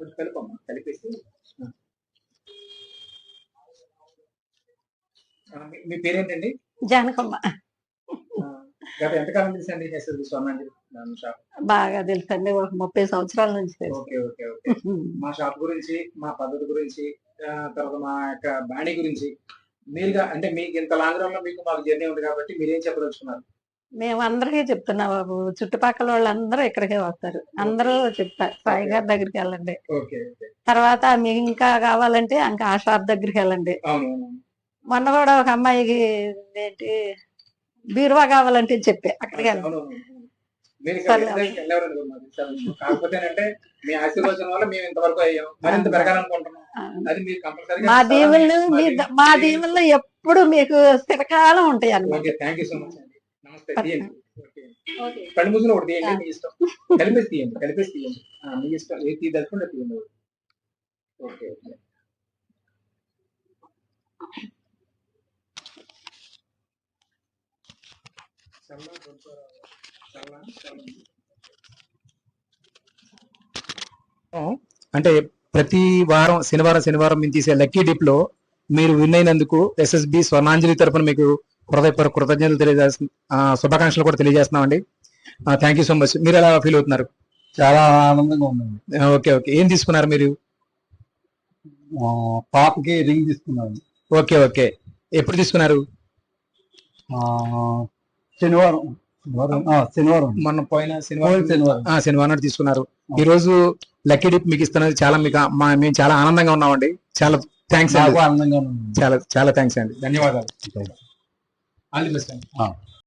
కొంచెం కలుపమ్మా, కలిపేసి మీ పేరేంటండి? జానకమ్మ. గత ఎంతకాలం తెలుసండి ఎస్ఎస్బి స్వర్ణాంజలి షాప్? బాగా తెలుసండి, ఒక 30 సంవత్సరాల నుంచి తెలుసు. Okay okay okay. మా షాప్ గురించి, మా పద్ధతి గురించి, తర్వాత మా యొక్క బాణీ గురించి మీరుగా అంటే మీకు ఇంత లాంగ్ రన్ లో మీకు మాకు జర్నీ ఉంది కాబట్టి మీరేం చెప్పదలుచుకున్నారు? మేము అందరికీ చెప్తున్నా బాబు, చుట్టుపక్కల వాళ్ళందరూ ఇక్కడికే వస్తారు. అందరూ చెప్తారు సాయి గారి దగ్గరికి వెళ్ళండి, ఓకే ఓకే. తర్వాత మీకు ఇంకా కావాలంటే ఇంకా ఆ షాప్ దగ్గరికి వెళ్ళండి. అవును. మొన్న కూడా ఒక అమ్మాయికి ఏంటి బీరువా కావాలంటే చెప్పే అక్కడికి వెళ్ళి. అవును. మీరు వెళ్ళేవారండి కాకపోతే అంటే మీ ఆశీర్వచనం వల్ల మేము ఇంతవరకు అయ్యాం, మరింత పెరగాలనుకుంటున్నాం. అది మీరు కంపల్సరీగా మా దీవుల్లో ఎప్పుడు మీకు స్థిరకాలం ఉంటాయి అన్నమాట. థ్యాంక్ యూ సో మచ్ అండి. నమస్తే. కళ్ళు మూసిన ఒకటి తీయండి, మీ ఇష్టం. కలిపేసి తీయండి మీ ఇష్టం, ఏది తీయదలుచుకుంటే తీయండి. Okay okay. అంటే ప్రతి వారం శనివారం మేము తీసే లక్కీ డిప్ లో మీరు విన్ అయినందుకు ఎస్ఎస్బి స్వర్ణాంజలి తరపున మీకు హృదయపూర్వక కృతజ్ఞతలు తెలియజేస్తున్నా, శుభాకాంక్షలు కూడా తెలియజేస్తున్నామండి. Thank you so much. మీరు ఎలా ఫీల్ అవుతున్నారు? చాలా ఆనందంగా ఉందండి. Okay okay. ఏం తీసుకున్నారు మీరు? పాపకి రింగ్ తీసుకున్నాను. Okay okay. ఎప్పుడు తీసుకున్నారు? శనివారం. మొన్న పోయిన శనివారం నాడు తీసుకున్నారు. ఈ రోజు లక్కీ డిప్ మీకు ఇస్తున్నది చాలా మేము చాలా ఆనందంగా ఉన్నామండి. చాలా థ్యాంక్స్ అండి. ఆనందంగా చాలా థ్యాంక్స్ అండి. ధన్యవాదాలు. ఆల్ ది బెస్ట్ అండి.